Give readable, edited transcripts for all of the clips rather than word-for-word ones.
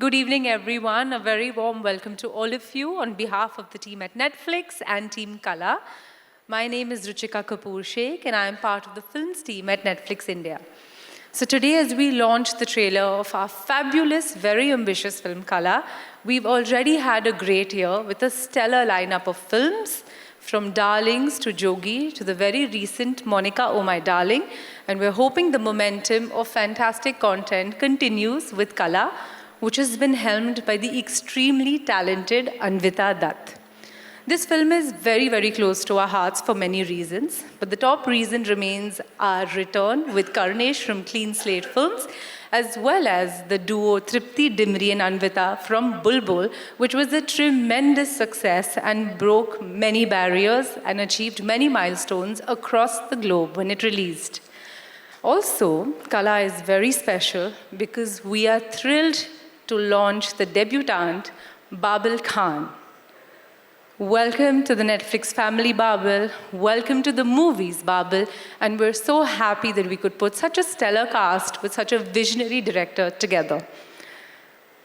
Good evening, everyone. A very warm welcome to all of you on behalf of the team at Netflix and Team Qala. My name is Ruchika Kapoor Sheikh, and I am part of the films team at Netflix India. So today, as we launch the trailer of our fabulous, very ambitious film Qala, we've already had a great year with a stellar lineup of films, from Darlings to Jogi to the very recent Monica Oh My Darling, and we're hoping the momentum of fantastic content continues with Qala, which has been helmed by the extremely talented Anvita Dutt. This film is very, very close to our hearts for many reasons, but the top reason remains our return with Karnesh from Clean Slate Films, as well as the duo Tripti Dimri and Anvita from Bulbul, which was a tremendous success and broke many barriers and achieved many milestones across the globe when it released. Also, Qala is very special because we are thrilled to launch the debutante, Babil Khan. Welcome to the Netflix family, Babil. Welcome to the movies, Babil. And we're so happy that we could put such a stellar cast with such a visionary director together.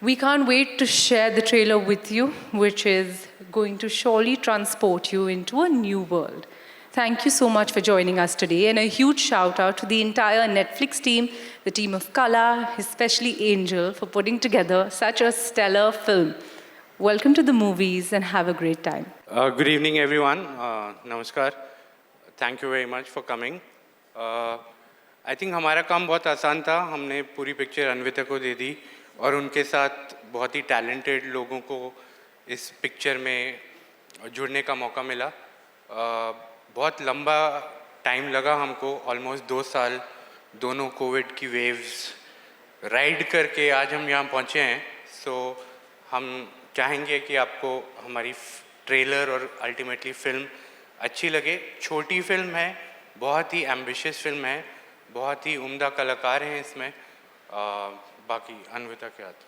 We can't wait to share the trailer with you, which is going to surely transport you into a new world. Thank you so much for joining us today, and a huge shout out to the entire Netflix team, the team of Qala, especially Angel, for putting together such a stellar film. Welcome to the movies and have a great time. Good evening, everyone. Namaskar. Thank you very much for coming. I think हमारा काम बहुत आसान था. हमने पूरी picture Anvita को दे दी और उनके साथ बहुत ही टैलेंटेड लोगों को इस पिक्चर में जुड़ने का मौका मिला. बहुत लंबा टाइम लगा हमको, ऑलमोस्ट 2 साल, दोनों कोविड की वेव्स राइड करके आज हम यहाँ पहुँचे हैं. सो हम चाहेंगे कि आपको हमारी ट्रेलर और अल्टीमेटली फिल्म अच्छी लगे. छोटी फिल्म है, बहुत ही एम्बिशियस फिल्म है, बहुत ही उम्दा कलाकार हैं इसमें. बाकी अन्विता के हाथ.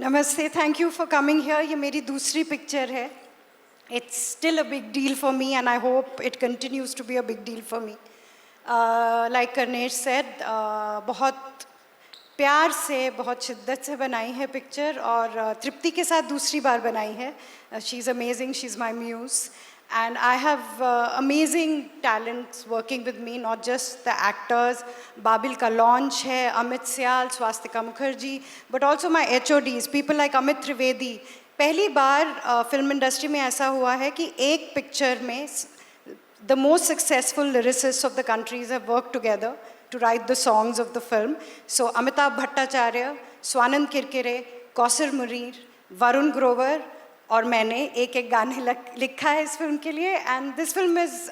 नमस्ते, thank you for coming here. ये मेरी दूसरी पिक्चर है. It's still a big deal for me, and I hope it continues to be a big deal for me. Like Karnesh said, बहुत प्यार से, बहुत शिद्दत से बनाई है पिक्चर, और तृप्ति के साथ दूसरी बार बनाई है. She is amazing, she is my muse, and I have amazing talents working with me, not just the actors. Babil का launch है, Amit Syal, Swastika Mukherjee, but also my HODs, people like Amit Trivedi. पहली बार film industry में ऐसा हुआ है कि एक picture में the most successful lyricist of the countries have work together to write the songs of the film. So Amitabh Bhattacharya, Swanand Kirkire, Kausar Munir, Varun Grover और मैंने एक गाने लिखा है इस फिल्म के लिए. And this film is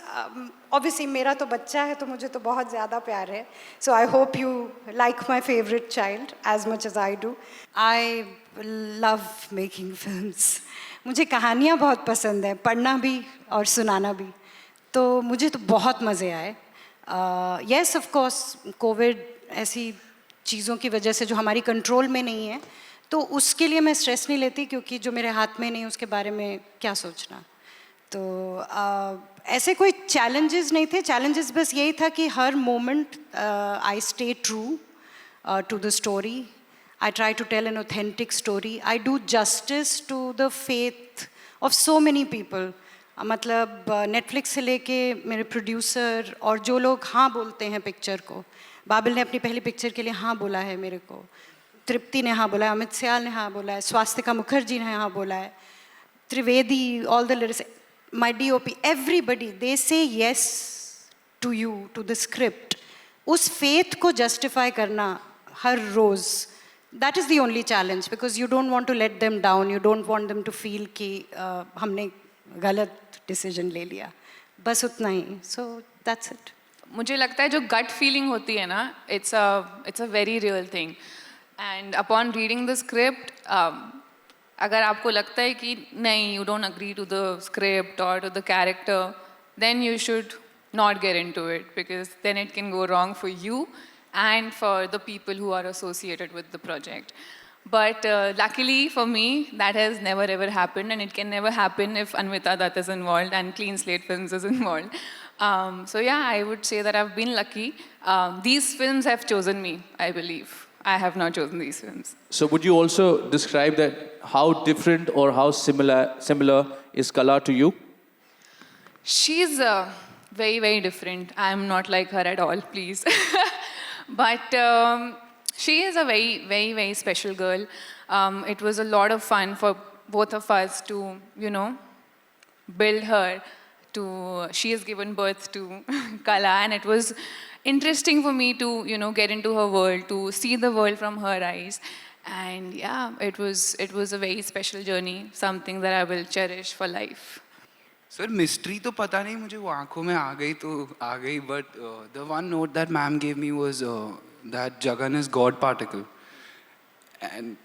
obviously, मेरा तो बच्चा है तो मुझे तो बहुत ज़्यादा प्यार है. So I hope you like my favourite child as much as I do. I love making films. मुझे कहानियाँ बहुत पसंद है, पढ़ना भी और सुनाना भी. तो मुझे तो बहुत मज़े आए. येस, ऑफ कोर्स कोविड ऐसी चीज़ों की वजह से जो हमारी कंट्रोल में नहीं है, तो उसके लिए मैं स्ट्रेस नहीं लेती, क्योंकि जो मेरे हाथ में नहीं उसके बारे में क्या सोचना. तो ऐसे कोई चैलेंजेस नहीं थे. चैलेंजेस बस यही था कि हर moment I stay true to the story. I try to tell an authentic story. I do justice to the faith of so many people. मतलब Netflix से लेके मेरे प्रोड्यूसर और जो लोग हाँ बोलते हैं पिक्चर को. बाबिल ने अपनी पहली पिक्चर के लिए हाँ बोला है मेरे को. तृप्ति ने हाँ बोला है, अमित सियाल ने हाँ बोला है, स्वास्तिका मुखर्जी ने हाँ बोला है, Trivedi, all the lyrics, my DOP, everybody, they say yes to you, to the script. उस faith को justify करना हर रोज़, that is the only challenge, because you don't want to let them down, you don't want them to feel कि हमने गलत decision ले लिया. बस उतना ही. So that's it. मुझे लगता है जो gut feeling होती है ना, it's a very real thing. And upon reading the script, अगर आपको लगता है कि नहीं, you don't agree to the script or to the character, then you should not get into it, because then it can go wrong for you and for the people who are associated with the project. But luckily for me, that has never ever happened, and it can never happen if Anvita Dutt is involved and Clean Slate Films is involved. So yeah, I would say that I've been lucky. These films have chosen me, I believe. I have not chosen these films. So would you also describe that how different or how similar is Qala to you? She's very, very different. I'm not like her at all, please. But she is a very, very, very special girl. It was a lot of fun for both of us to, build her. She has given birth to Qala, and it was interesting for me to, get into her world, to see the world from her eyes. And yeah, it was a very special journey, something that I will cherish for life. Sir mystery तो पता नहीं मुझे, वो आंखों में आ गई तो आ गई, but the one note that ma'am gave me was that Jagan is God particle, and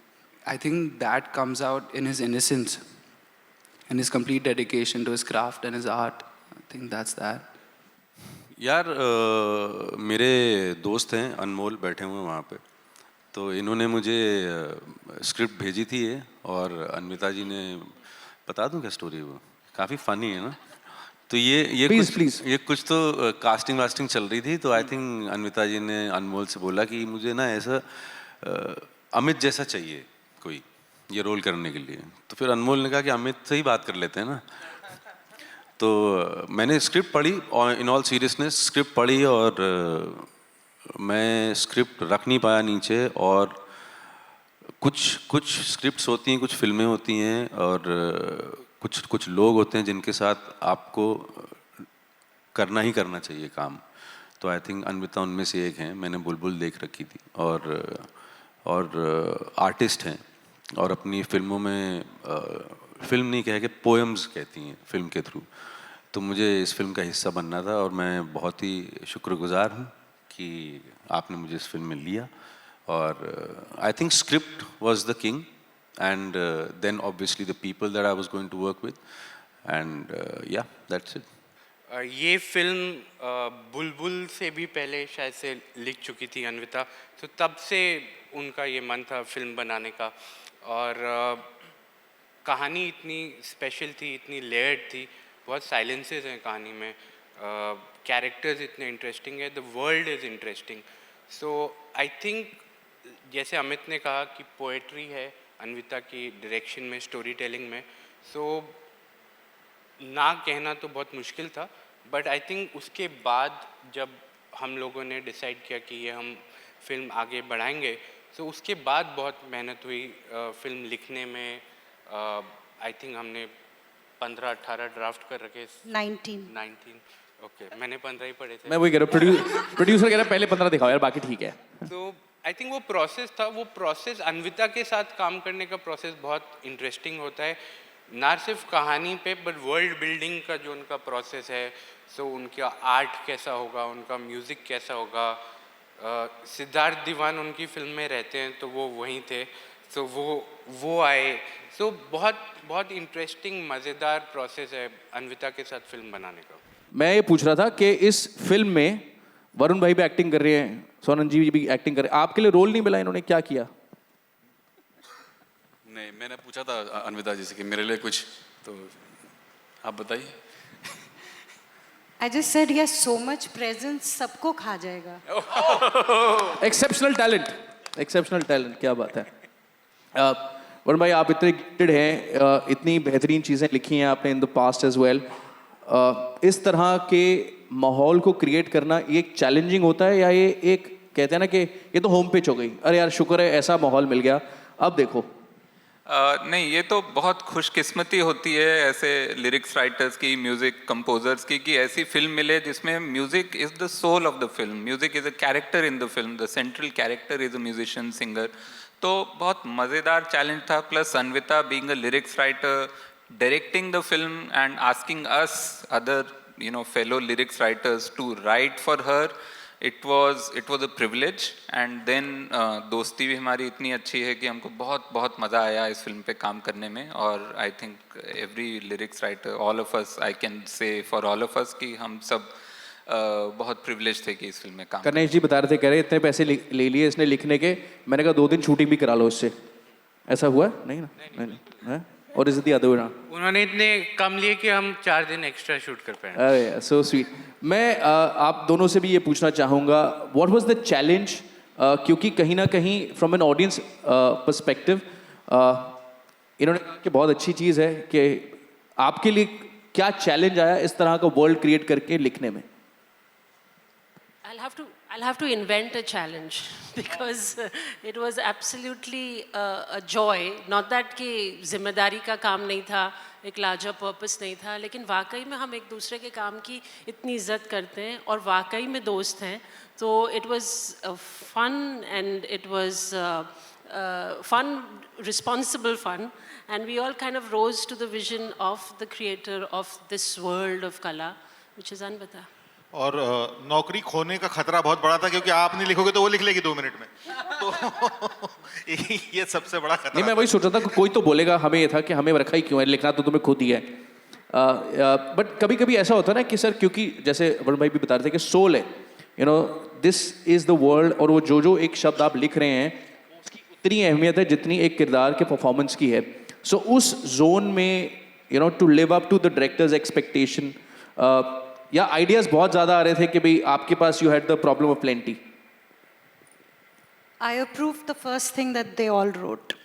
I think that comes out in his innocence and his complete dedication to his craft and his art. I think that's that. यार मेरे दोस्त हैं अनमोल, बैठे हुए हैं वहाँ पे, तो इन्होंने मुझे स्क्रिप्ट भेजी थी ये, और अन्विता जी ने, बता दूँ क्या स्टोरी, वो काफ़ी फ़नी है ना, तो ये कुछ तो कास्टिंग वास्टिंग चल रही थी, तो आई थिंक अन्विता जी ने अनमोल से बोला कि मुझे ना ऐसा अमित जैसा चाहिए कोई ये रोल करने के लिए, तो फिर अनमोल ने कहा कि अमित से ही बात कर लेते हैं ना, तो मैंने स्क्रिप्ट पढ़ी, और इन ऑल सीरियसनेस स्क्रिप्ट पढ़ी, और मैं स्क्रिप्ट रख नहीं पाया नीचे, और कुछ स्क्रिप्ट्स होती हैं, कुछ फिल्में होती हैं, और कुछ लोग होते हैं जिनके साथ आपको करना ही करना चाहिए काम, तो आई थिंक अन्विता उनमें से एक हैं। मैंने बुलबुल देख रखी थी, और आर्टिस्ट हैं, और अपनी फिल्मों में फिल्म नहीं कह के पोएम्स कहती हैं फिल्म के थ्रू, तो मुझे इस फिल्म का हिस्सा बनना था, और मैं बहुत ही शुक्रगुजार हूँ कि आपने मुझे इस फिल्म में लिया, और I think script was the king, and then obviously the people that I was going to work with, and yeah, that's it. ये फिल्म बुलबुल से भी पहले शायद से लिख चुकी थी अन्विता, तो तब से उनका ये मन था फिल्म बनाने का, और कहानी इतनी स्पेशल थी, इतनी लेयर्ड थी, बहुत साइलेंसेस हैं कहानी में, कैरेक्टर्स इतने इंटरेस्टिंग है, the world is interesting, so I think जैसे अमित ने कहा कि पोएट्री है अन्विता की डायरेक्शन में, स्टोरी टेलिंग में, सो ना कहना तो बहुत मुश्किल था, बट आई थिंक उसके बाद जब हम लोगों ने डिसाइड किया कि ये हम फिल्म आगे बढ़ाएंगे, तो उसके बाद बहुत मेहनत हुई फिल्म लिखने में। आई थिंक हमने 15-18 ड्राफ्ट कर रखे। 19 ओके, मैंने 15 ही पढ़े थे। मैं वही कह रहा हूँ, प्रोड्यूसर कह रहा है पहले 15 दिखाओ यार, बाकी ठीक है। तो आई थिंक वो प्रोसेस था, वो प्रोसेस अन्विता के साथ काम करने का प्रोसेस बहुत इंटरेस्टिंग होता है, ना सिर्फ कहानी पे बट वर्ल्ड बिल्डिंग का जो उनका प्रोसेस है, सो उनका आर्ट कैसा होगा, उनका म्यूज़िक कैसा होगा। सिद्धार्थ दीवान उनकी फिल्म में रहते हैं तो वो वहीं थे, सो वो आए, सो बहुत इंटरेस्टिंग मज़ेदार प्रोसेस है अन्विता के साथ फिल्म बनाने का। मैं ये पूछ रहा था कि इस फिल्म में वरुण भाई भी एक्टिंग कर रहे हैं, सोनम जी भी एक्टिंग कर रहे हैं, आपके लिए रोल नहीं मिला, इन्होंने क्या किया? नहीं, मैंने पूछा था अन्विता जी से कि मेरे लिए कुछ, तो आप बताइए। I just said he has so much presence, सबको खा जाएगा। एक्सेप्शनल टैलेंट, क्या बात है। वरुण भाई, आप इतने गिफ्टेड हैं, इतनी बेहतरीन चीज़ें लिखी हैं आपने in the past as well, इस तरह के माहौल को क्रिएट करना ये एक चैलेंजिंग होता है, या ये एक कहते हैं ना कि ये तो होम पिच हो गई, अरे यार शुक्र है ऐसा माहौल मिल गया, अब देखो? नहीं, ये तो बहुत खुशकिस्मती होती है ऐसे लिरिक्स राइटर्स की, म्यूज़िक कंपोजर्स की, कि ऐसी फिल्म मिले जिसमें music is the soul of the film, music is a character in the film, the central character is a musician, singer. तो बहुत मज़ेदार चैलेंज था, plus Anvita being a lyrics writer, directing the film and asking us other fellow lyrics writers to write for her, it was a privilege, and then दोस्ती भी हमारी इतनी अच्छी है कि हमको बहुत मज़ा आया इस फिल्म पे काम करने में, और I think every lyrics writer, all of us, I can say for all of us कि हम सब बहुत प्रिविलेज थे कि इस फिल्म में काम। कर्णेश जी बता रहे थे, कह रहे इतने पैसे ले लिए इसने लिखने के, मैंने कहा 2 दिन शूटिंग भी करा लो इससे, ऐसा हुआ? नहीं ना, नहीं। और इज द अदर वे? उन्होंने इतने कम लिए कि हम 4 दिन एक्स्ट्रा शूट कर पाए। अरे सो स्वीट। मैं आप दोनों से भी ये पूछना चाहूँगा, व्हाट वाज द चैलेंज क्योंकि कहीं ना कहीं फ्रॉम एन ऑडियंस पर्सपेक्टिव इन्होंने कहा कि बहुत अच्छी चीज़ है कि आपके लिए क्या चैलेंज आया इस तरह का वर्ल्ड क्रिएट करके लिखने में? I'll have to invent a challenge because it was absolutely a joy. Not that कि जिम्मेदारी का काम नहीं था, एक लार्जर पर्पस नहीं था, लेकिन वाकई में हम एक दूसरे के काम की इतनी इज्जत करते हैं और वाकई में दोस्त हैं. तो it was fun and it was fun, responsible fun, and we all kind of rose to the vision of the creator of this world of Qala, which is Anvita. और नौकरी खोने का खतरा बहुत बड़ा था क्योंकि आप नहीं लिखोगे तो वो लिख लेगी 2 मिनट में. तो ये सबसे बड़ा खतरा. नहीं, मैं वही सोच रहा था कि कोई तो बोलेगा. हमें ये था कि हमें रखा ही क्यों है, लिखना तो तुम्हें खुद ही है. बट कभी कभी ऐसा होता है ना कि सर, क्योंकि जैसे वरुण भाई भी बता रहे थे कि सोल है, you know, this is the world, और वो जो एक शब्द आप लिख रहे हैं उसकी उतनी अहमियत है जितनी एक किरदार के परफॉर्मेंस की है. सो उस जोन में, you know, to live up to the director's expectation, या आइडियाज बहुत ज़्यादा आ रहे थे कि भाई आपके पास you had the problem of plenty? I approved the first thing that they all wrote.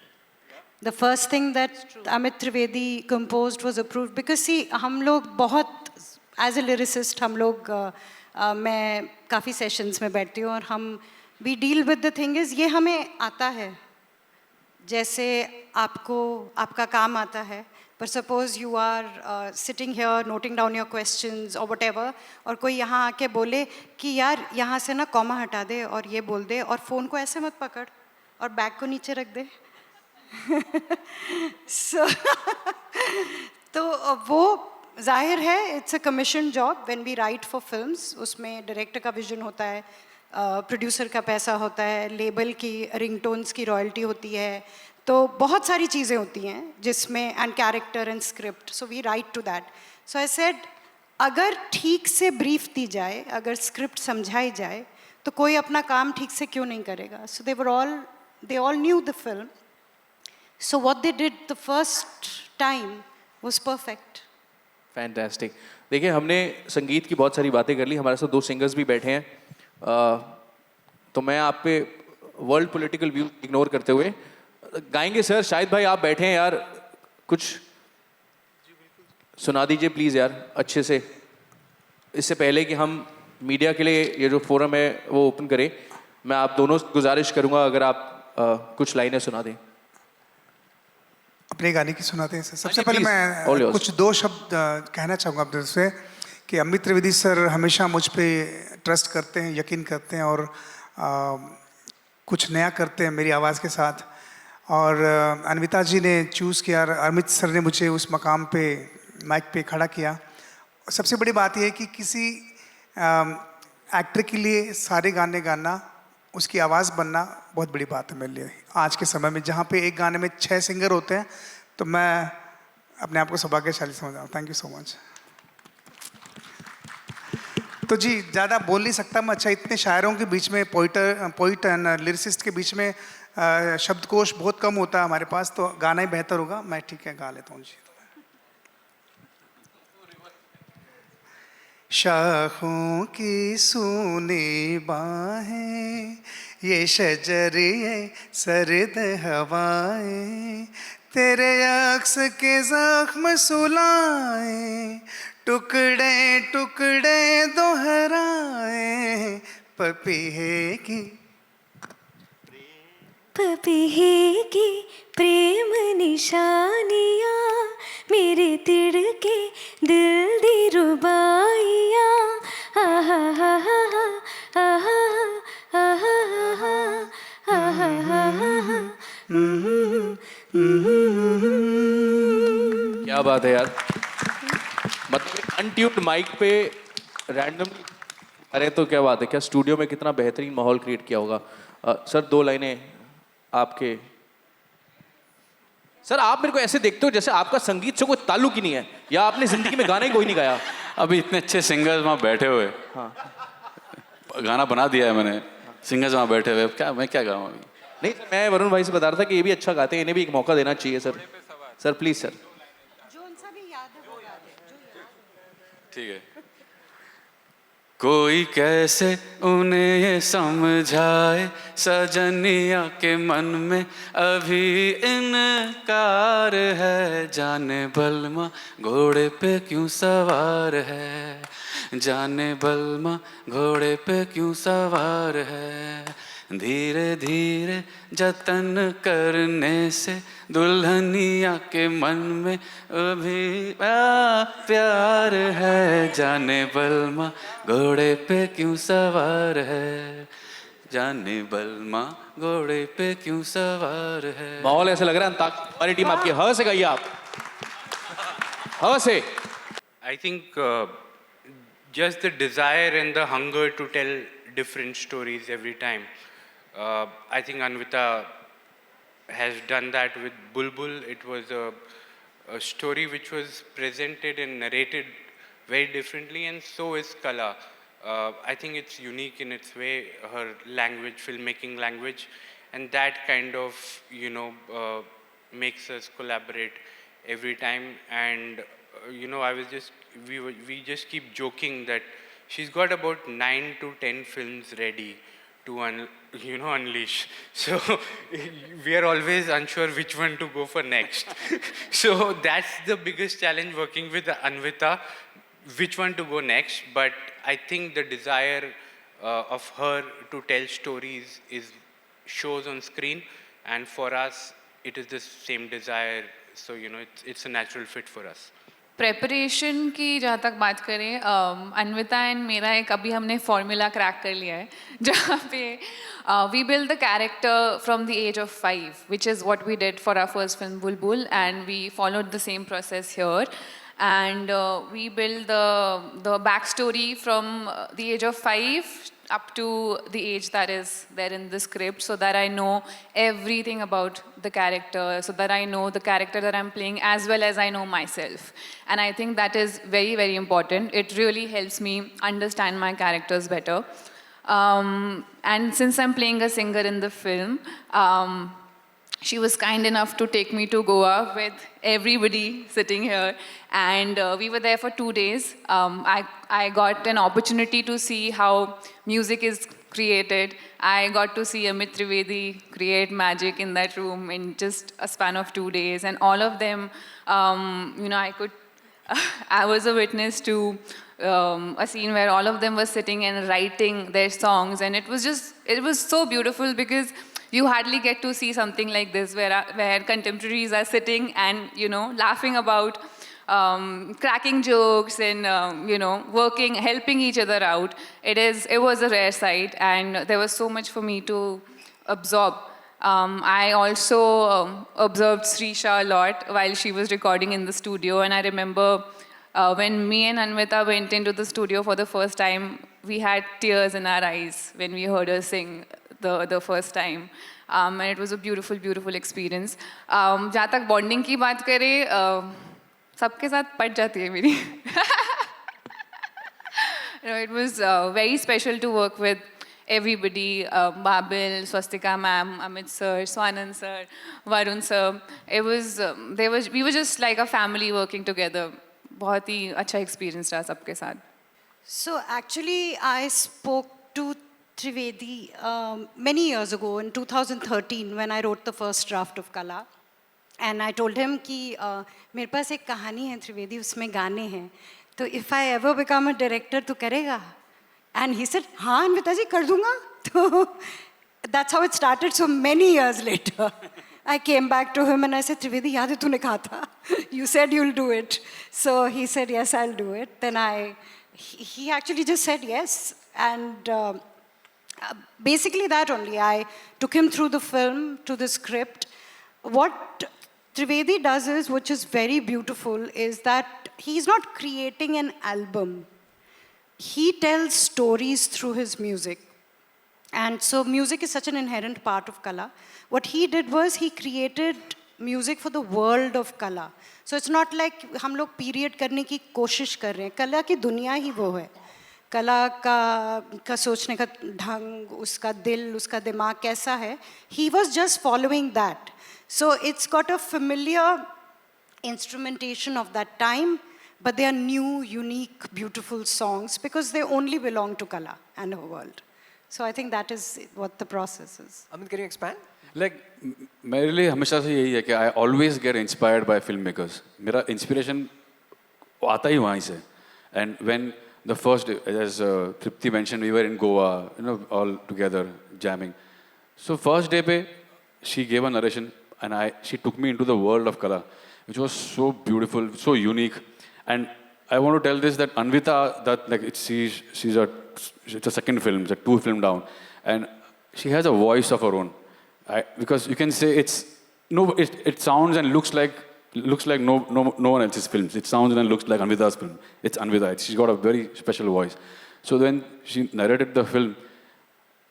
The first thing that Amit Trivedi composed was approved because see, हम लोग बहुत as a lyricist हम लोग मैं काफ़ी sessions में बैठती हूँ और हम we deal with the thing is ये हमें आता है जैसे आपको आपका काम आता है. पर suppose you are sitting here noting down your questions और व्हाटएवर, और कोई यहाँ आके बोले कि यार यहाँ से ना कॉमा हटा दे और ये बोल दे और फ़ोन को ऐसे मत पकड़ और बैग को नीचे रख दे. So, तो वो जाहिर है it's a commission job when we write for films. उसमें डायरेक्टर का विजन होता है, प्रोड्यूसर का पैसा होता है, लेबल की रिंगटोन्स की रॉयल्टी होती है, तो बहुत सारी चीज़ें होती हैं जिसमें, and character and script. So we write to that. So I said अगर ठीक से ब्रीफ दी जाए, अगर स्क्रिप्ट समझाई जाए तो कोई अपना काम ठीक से क्यों नहीं करेगा. So they all knew the film. So what they did the first time was perfect. Fantastic. देखिए, हमने संगीत की बहुत सारी बातें कर ली. हमारे साथ 2 सिंगर्स भी बैठे हैं. तो मैं आप पे वर्ल्ड पॉलिटिकल व्यू इग्नोर करते हुए गाएंगे. सर, शाहिद भाई आप बैठे हैं यार, कुछ सुना दीजिए प्लीज़ यार अच्छे से. इससे पहले कि हम मीडिया के लिए ये जो फोरम है वो ओपन करें, मैं आप दोनों से गुजारिश करूंगा अगर आप कुछ लाइनें सुना दें. अपने गाने की सुनाते हैं सर. सबसे पहले All मैं yours. कुछ 2 शब्द कहना चाहूँगा आप से कि अमित त्रिवेदी सर हमेशा मुझ पे ट्रस्ट करते हैं, यकीन करते हैं और कुछ नया करते हैं मेरी आवाज़ के साथ. और अन्विता जी ने चूज़ किया, अमित सर ने मुझे उस मकाम पे माइक पे खड़ा किया. सबसे बड़ी बात यह है कि किसी एक्टर के लिए सारे गाने गाना, उसकी आवाज़ बनना बहुत बड़ी बात है मेरे लिए आज के समय में, जहाँ पे एक गाने में 6 सिंगर होते हैं. तो मैं अपने आप को सौभाग्यशाली समझ रहा हूँ. Thank you so much. तो जी ज़्यादा बोल नहीं सकता मैं. अच्छा, इतने शायरों के बीच में, पोइट एंड लिरिसिस्ट के बीच में शब्दकोश बहुत कम होता है हमारे पास, तो गाना ही बेहतर होगा. मैं ठीक है गा लेता हूँ जी. शाखों की सूनी बाहें, ये शजर ये सर्द हवाएं, तेरे अक्स के जख्म सुलाएं, टुकड़े टुकड़े दोहराएं, पपीहे की प्रेम निशानियाँ, मेरे तिड़के दिल दी रुबाइयाँ. आहा हा हा हा आहा आहा आहा आहा. क्या बात है यार. मतलब अनट्यून्ड माइक पे रैंडमली, अरे तो क्या बात है. क्या स्टूडियो में कितना बेहतरीन माहौल क्रिएट किया होगा. सर 2 लाइनें आपके. सर, आप मेरे को ऐसे देखते हो जैसे आपका संगीत से कोई ताल्लुक ही नहीं है, या आपने जिंदगी में गाना ही कोई नहीं गाया. अभी इतने अच्छे सिंगर्स वहाँ बैठे हुए. हाँ, गाना बना दिया है मैंने, सिंगर्स वहाँ बैठे हुए. क्या मैं क्या गाऊँ अभी. नहीं, मैं वरुण भाई से बता रहा था कि ये भी अच्छा गाते हैं, इन्हें भी एक मौका देना चाहिए. Sir, sir please sir. जो उनसा भी याद है वो गा दे. ठीक है. कोई कैसे उन्हें ये समझाए सजनिया के मन में अभी इनकार है, जाने बलमा घोड़े पे क्यों सवार है, जाने बलमा घोड़े पे क्यों सवार है, धीरे धीरे जतन करने से दुल्हनिया के मन में अभी प्यार है, जाने बलमा घोड़े पे क्यों सवार है, जाने बलमा घोड़े पे क्यों सवार है। माहौल ऐसे लग रहा है हमारी टीम आपकी ह से गाइए आप, ह से। I think just the desire and the hunger to tell different stories every time. I think Anvita has done that with Bulbul. It was a story which was presented and narrated very differently, and so is Qala. I think it's unique in its way, her language, filmmaking language, and that kind of, makes us collaborate every time. And we just keep joking that she's got about 9 to 10 films ready to unleash. So we are always unsure which one to go for next. So that's the biggest challenge working with Anvita, which one to go next. But I think the desire of her to tell stories shows on screen, and for us it is the same desire. So it's a natural fit for us. Preparation की जहाँ तक बात करें, Anvita and मेरा एक अभी हमने formula crack कर लिया है, जहाँ पे we build the character from the age of 5, which is what we did for our first film Bulbbul, and we followed the same process here, and we build the backstory from the age of 5 up to the age that is there in the script, so that I know everything about the character, so that I know the character that I'm playing as well as I know myself. And I think that is very, very important. It really helps me understand my characters better. And since I'm playing a singer in the film, she was kind enough to take me to Goa with everybody sitting here, and we were there for 2 days. I got an opportunity to see how music is created. I got to see Amit Trivedi create magic in that room in just a span of 2 days, and all of them, I was a witness to a scene where all of them were sitting and writing their songs, and it was so beautiful, because you hardly get to see something like this where contemporaries are sitting and, laughing about, cracking jokes and, working, helping each other out. It was a rare sight, and there was so much for me to absorb. I also observed Srisha a lot while she was recording in the studio, and I remember when me and Anvita went into the studio for the first time, we had tears in our eyes when we heard her sing the first time. And it was a beautiful, beautiful experience. जहाँ तक bonding की बात करें, सबके साथ पट जाती है मेरी. It was very special to work with everybody, Babil, Swastika ma'am, Amit sir, Swanand sir, Varun sir. We were just like a family working together. बहुत ही अच्छा experience रहा सबके साथ. So actually, I spoke to Trivedi many years ago in 2013 when I wrote the first draft of Qala, and I told him कि मेरे पास एक कहानी है त्रिवेदी, उसमें गाने हैं, तो if I ever become a director तो करेगा? And he said, हाँ अन्विता जी कर दूँगा. तो that's how it started. So many years later, I came back to him and I said, Trivedi, याद है तूने कहा था? You said you'll do it. So he said, yes, I'll do it. Then he actually just said yes, and basically that only. I took him through the film, to the script. What Trivedi does is, which is very beautiful, is that he's not creating an album. He tells stories through his music. And so music is such an inherent part of Qala. What he did was he created music for the world of Qala. So it's not like हम लोग period करने की कोशिश कर रहे हैं. कला की दुनिया ही वो है. कला का सोचने का ढंग, उसका दिल, उसका दिमाग कैसा है. He was just following that. So it's got a familiar instrumentation of that time, but they are new, unique, beautiful songs because they only belong to Qala and her world. So I think that is what the process is. Amit, can you expand? Like मेरे लिए हमेशा से यही है कि I always get inspired by filmmakers. मेरा inspiration आता ही वहीं से. And when the first, as Tripti mentioned, we were in Goa, all together jamming. So first day pe, she gave a narration, and she took me into the world of Qala, which was so beautiful, so unique. And I want to tell this that Anvita, that like it's a second film, it's a 2 film down, and she has a voice of her own. Because you can say it sounds and looks like no one else's films. It sounds and looks like Anvita's film. It's Anvita. She's got a very special voice. So when she narrated the film,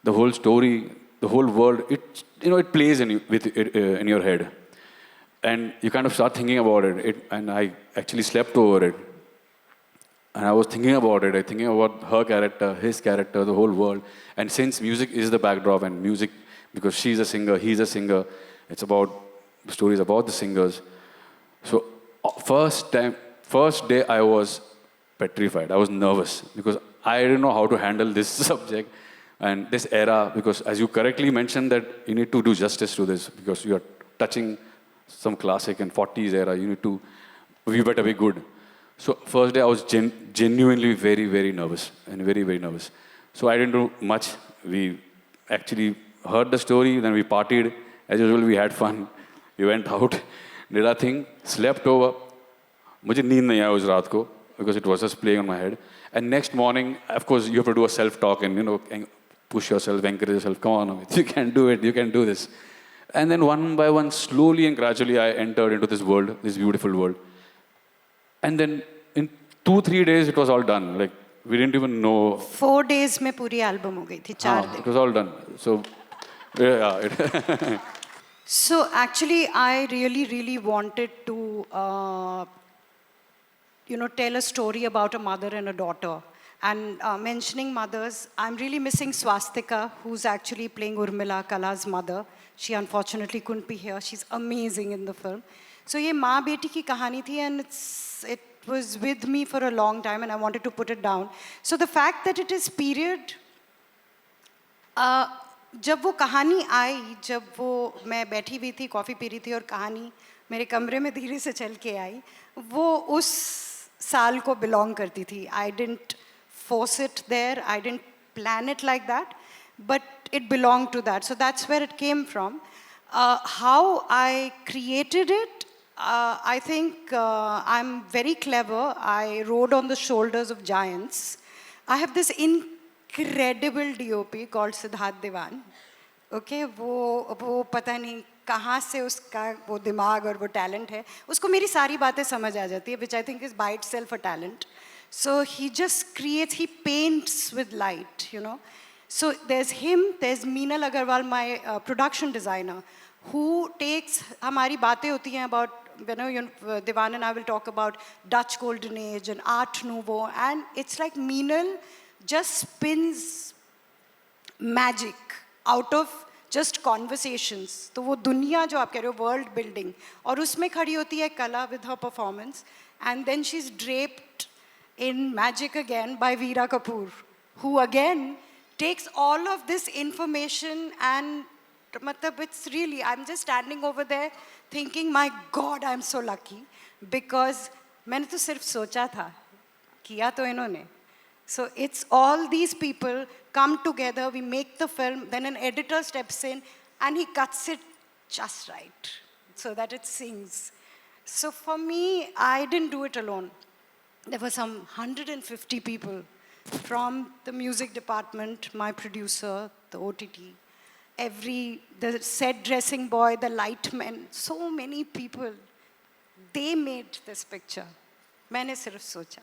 the whole story, the whole world, it plays in your head, and you kind of start thinking about it. And I actually slept over it, and I was thinking about it. Thinking about her character, his character, the whole world. And since music is the backdrop, and music, because she's a singer, he's a singer, the story is about the singers. So first day I was petrified. I was nervous because I didn't know how to handle this subject and this era, because as you correctly mentioned that you need to do justice to this because you are touching some classic and 40s era. We better be good. So first day I was genuinely very, very nervous and very, very nervous. So I didn't do much. We actually heard the story, then we partied. As usual, we had fun. We went out, did our thing, slept over. मुझे नींद नहीं आया उस रात को because it was just playing on my head. And next morning, of course, you have to do a self-talk and push yourself, encourage yourself. Come on, Amit, you can do it. You can do this. And then one by one, slowly and gradually, I entered into this world, this beautiful world. And then in 2-3 days, it was all done. Like we didn't even know. 4 days में पूरी album हो गई थी. 4 दिन. It was all done. So yeah. So actually, I really, really wanted to, tell a story about a mother and a daughter. And mentioning mothers, I'm really missing Swastika, who's actually playing Urmila, Qala's mother. She unfortunately couldn't be here. She's amazing in the film. So ये माँ बेटी की कहानी थी, and it was with me for a long time, and I wanted to put it down. So the fact that it is period, जब वो कहानी आई, जब वो मैं बैठी हुई थी, कॉफ़ी पी रही थी और कहानी मेरे कमरे में धीरे से चल के आई, वो उस साल को बिलोंग करती थी. I didn't force it there, I didn't plan it like that, but it belonged to that. So that's where it came from. How I created it, I think I'm very clever. I rode on the shoulders of giants. I have this incredible DOP called Siddharth Dewan. Okay, वो पता नहीं कहाँ से उसका वो दिमाग और वो talent है. उसको मेरी सारी बातें समझ आ जाती है, which I think is by itself a talent. So he just creates, he paints with light, So there's him, there's Meenal Agarwal, my production designer, who takes, हमारी बातें होती हैं about, Devan and I will talk about Dutch Golden Age and Art Nouveau, and it's like Meenal just spins magic out of just conversations. तो वो दुनिया जो आप कह रहे हो, world building, और उसमें खड़ी होती है Qala with her performance, and then she's draped in magic again by Veera Kapoor, who again takes all of this information and it's really, I'm just standing over there thinking, my God, I'm so lucky, because मैंने तो सिर्फ सोचा था, किया तो इन्होंने. So it's all these people come together, we make the film, then an editor steps in and he cuts it just right so that it sings. So for me, I didn't do it alone. There were some 150 people from the music department, my producer, the OTT, the set dressing boy, the light men, so many people. They made this picture. मैंने सिर्फ सोचा.